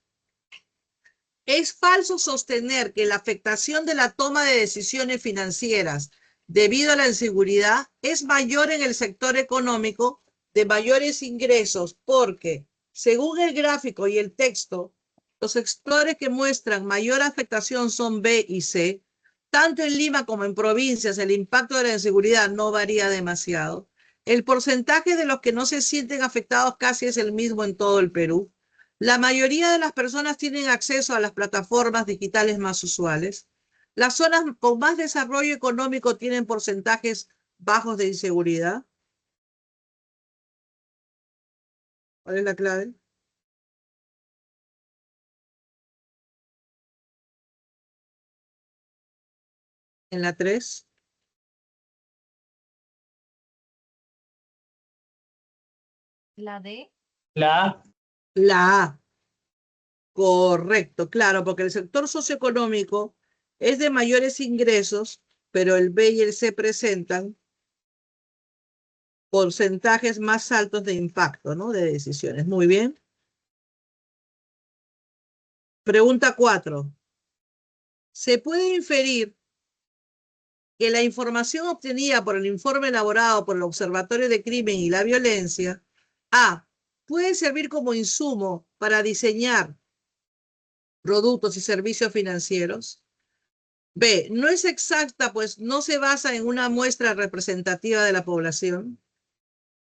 Es falso sostener que la afectación de la toma de decisiones financieras debido a la inseguridad es mayor en el sector económico de mayores ingresos porque, según el gráfico y el texto, los sectores que muestran mayor afectación son B y C. Tanto en Lima como en provincias, el impacto de la inseguridad no varía demasiado. El porcentaje de los que no se sienten afectados casi es el mismo en todo el Perú. La mayoría de las personas tienen acceso a las plataformas digitales más usuales. Las zonas con más desarrollo económico tienen porcentajes bajos de inseguridad. ¿Cuál es la clave? En la 3. La D. La A. La A. Correcto, claro, porque el sector socioeconómico es de mayores ingresos, pero el B y el C presentan porcentajes más altos de impacto, ¿no? De decisiones. Muy bien. Pregunta 4. ¿Se puede inferir que la información obtenida por el informe elaborado por el Observatorio de Crimen y la Violencia, A, puede servir como insumo para diseñar productos y servicios financieros? B, no es exacta, pues no se basa en una muestra representativa de la población.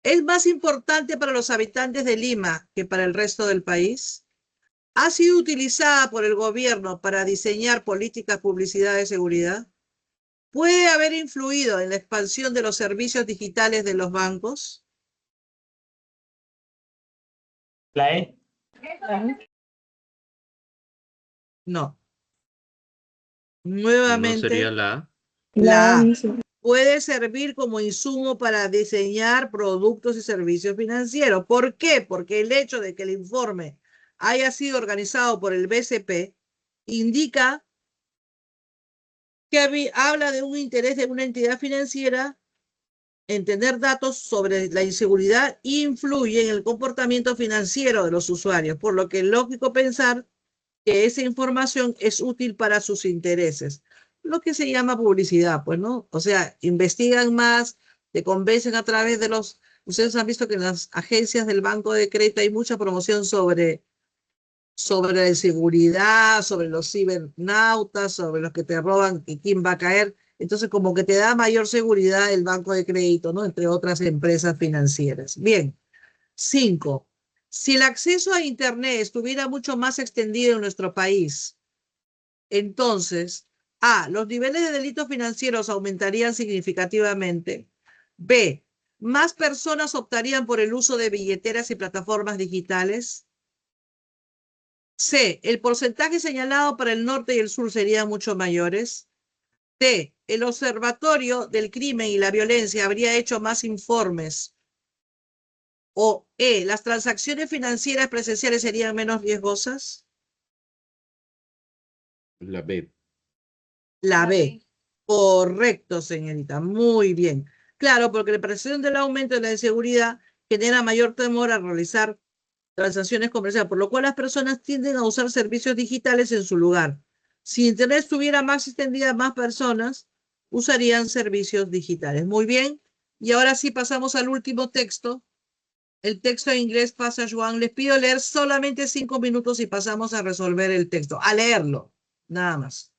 ¿Es más importante para los habitantes de Lima que para el resto del país? ¿Ha sido utilizada por el gobierno para diseñar políticas publicidad de seguridad? ¿Puede haber influido en la expansión de los servicios digitales de los bancos? La E. No. ¿No sería Nuevamente, la A? la A. puede servir como insumo para diseñar productos y servicios financieros. ¿Por qué? Porque el hecho de que el informe haya sido organizado por el BCP indica que habla de un interés de una entidad financiera en tener datos sobre la inseguridad influye en el comportamiento financiero de los usuarios, por lo que es lógico pensar que esa información es útil para sus intereses. Lo que se llama publicidad, pues, ¿no? O sea, investigan más, te convencen a través de los... Ustedes han visto que en las agencias del Banco de Crédito hay mucha promoción sobre la inseguridad, sobre los cibernautas, sobre los que te roban y quién va a caer. Entonces, como que te da mayor seguridad el Banco de Crédito, ¿no? Entre otras empresas financieras. Bien. 5. Si el acceso a Internet estuviera mucho más extendido en nuestro país, entonces, A, los niveles de delitos financieros aumentarían significativamente. B, más personas optarían por el uso de billeteras y plataformas digitales. C, el porcentaje señalado para el norte y el sur serían mucho mayores. D, el Observatorio del Crimen y la Violencia habría hecho más informes. O E, las transacciones financieras presenciales serían menos riesgosas. La B. La La B. B. Correcto, señorita. Muy bien. Claro, porque la presión del aumento de la inseguridad genera mayor temor a realizar transacciones comerciales, por lo cual las personas tienden a usar servicios digitales en su lugar. Si Internet estuviera más extendida, más personas usarían servicios digitales. Muy bien. Y ahora sí pasamos al último texto. El texto en inglés Passage One. Les pido leer solamente 5 minutos y pasamos a resolver el texto. A leerlo. Nada más.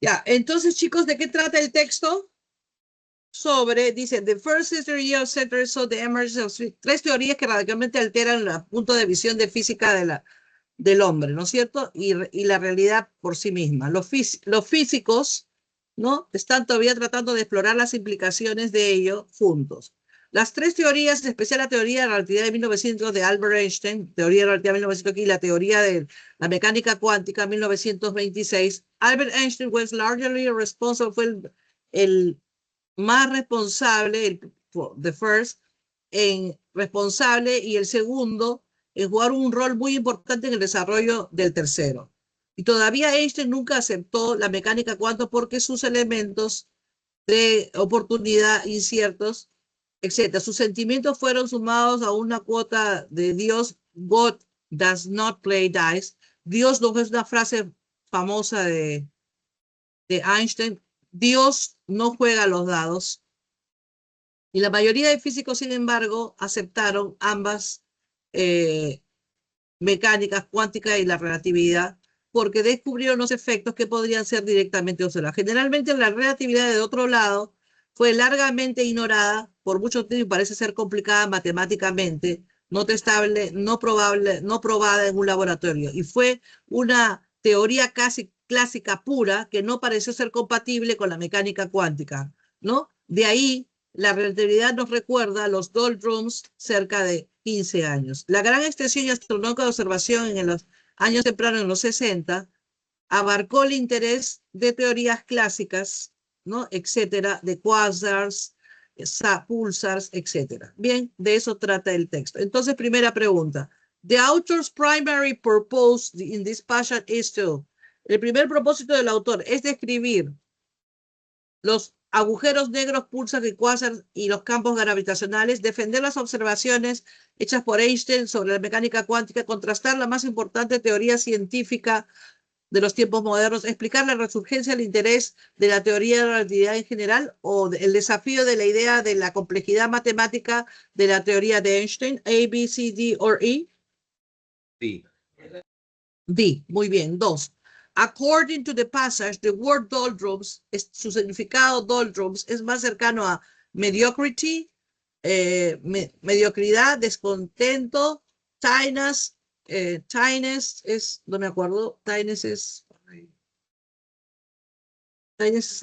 Ya, entonces, chicos, ¿de qué trata el texto? Dice, the first theory of Center saw the emergence of tres teorías que radicalmente alteran el punto de visión de física del hombre, ¿no es cierto? Y la realidad por sí misma. Los físicos, ¿no? Están todavía tratando de explorar las implicaciones de ello juntos. Las tres teorías, en especial la teoría de la relatividad de 1900 de Albert Einstein, teoría de la relatividad de 1900 y la teoría de la mecánica cuántica 1926, Albert Einstein was largely responsible, fue el más responsable, the first, responsable, y el segundo en jugar un rol muy importante en el desarrollo del tercero. Y todavía Einstein nunca aceptó la mecánica cuántica porque sus elementos de oportunidad inciertos, etc. Sus sentimientos fueron sumados a una cuota de Dios. God does not play dice. Dios no es una frase famosa de Einstein. Dios no juega los dados. Y la mayoría de físicos, sin embargo, aceptaron ambas mecánicas cuántica y la relatividad porque descubrieron los efectos que podrían ser directamente observados. Generalmente la relatividad, de otro lado, fue largamente ignorada por mucho tiempo y parece ser complicada matemáticamente, no testable, no probable, no probada en un laboratorio. Y fue una teoría casi clásica pura que no pareció ser compatible con la mecánica cuántica, ¿no? De ahí la relatividad nos recuerda a los doldrums cerca de 15 años. La gran extensión astronómica de observación en los años tempranos, en los 60, abarcó el interés de teorías clásicas, ¿no? Etcétera, de quasars, pulsars, etcétera. Bien, de eso trata el texto. Entonces, primera pregunta. The author's primary purpose in this passage is to. El primer propósito del autor es describir los agujeros negros, pulsars y quasars y los campos gravitacionales, defender las observaciones hechas por Einstein sobre la mecánica cuántica, contrastar la más importante teoría científica de los tiempos modernos, explicar la resurgencia del interés de la teoría de la relatividad en general o el desafío de la idea de la complejidad matemática de la teoría de Einstein, A, B, C, D o E. D. D, muy bien. 2. According to the passage, the word doldrums, su significado doldrums es más cercano a mediocrity, mediocridad, descontento, tiness es, no me acuerdo, tiness es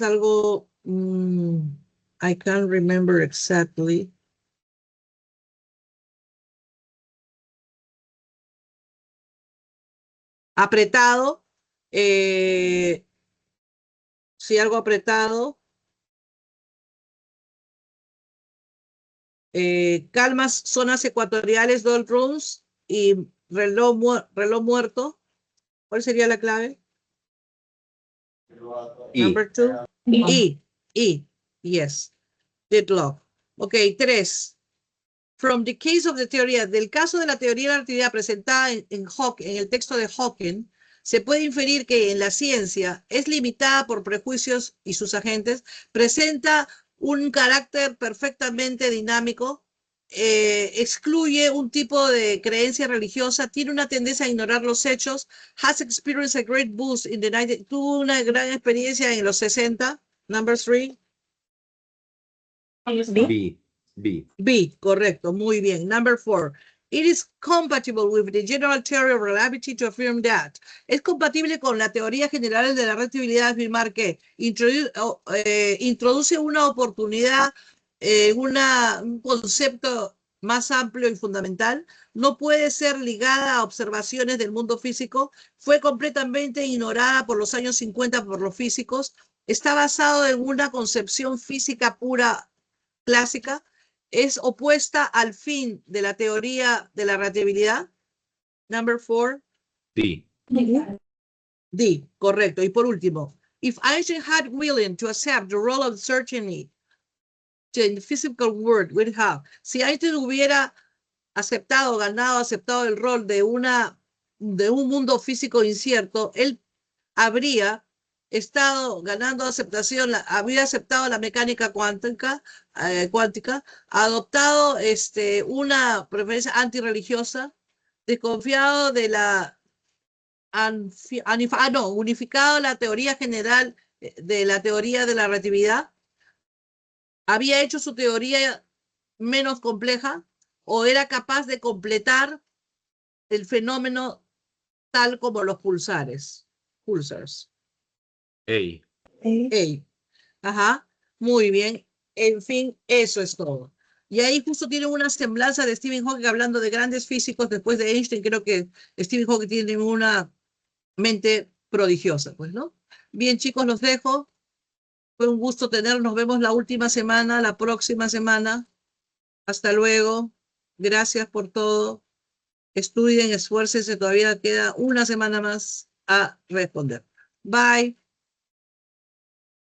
algo, I can't remember exactly. Apretado, sí, algo apretado. Calmas, zonas ecuatoriales, doldrums y reloj muerto. ¿Cuál sería la clave? E. Number 2. E. Yes. Deadlock. Ok, 3. From the case of the teoría, del caso de la teoría de la relatividad presentada en el texto de Hawking, se puede inferir que en la ciencia es limitada por prejuicios y sus agentes, presenta un carácter perfectamente dinámico, excluye un tipo de creencia religiosa, tiene una tendencia a ignorar los hechos, has experienced a great boost in the 90s, tuvo una gran experiencia en los 60, number 3. B. B. B, correcto, muy bien. Number 4. It is compatible with the general theory of relativity to affirm that. Es compatible con la teoría general de la relatividad afirmar que introduce una oportunidad, un concepto más amplio y fundamental. No puede ser ligada a observaciones del mundo físico. Fue completamente ignorada por los años 50 por los físicos. Está basado en una concepción física pura clásica. Es opuesta al fin de la teoría de la relatividad. Number 4. D. D, correcto. Y por último, if Einstein had willing to accept the role of certainty in the physical world, would have. Si Einstein hubiera aceptado el rol de un mundo físico incierto, él habría estado ganando aceptación, habría aceptado la mecánica cuántica, adoptado una preferencia antirreligiosa, desconfiado de unificado la teoría general de la teoría de la relatividad? ¿Había hecho su teoría menos compleja o era capaz de completar el fenómeno tal como los pulsares? Pulsars. A. Ey. Ajá, muy bien. En fin, eso es todo. Y ahí justo tiene una semblanza de Stephen Hawking hablando de grandes físicos después de Einstein. Creo que Stephen Hawking tiene una mente prodigiosa, pues, ¿no? Bien, chicos, los dejo. Fue un gusto tenernos. Nos vemos la última semana, la próxima semana. Hasta luego. Gracias por todo. Estudien, esfuércense. Todavía queda una semana más a responder. Bye.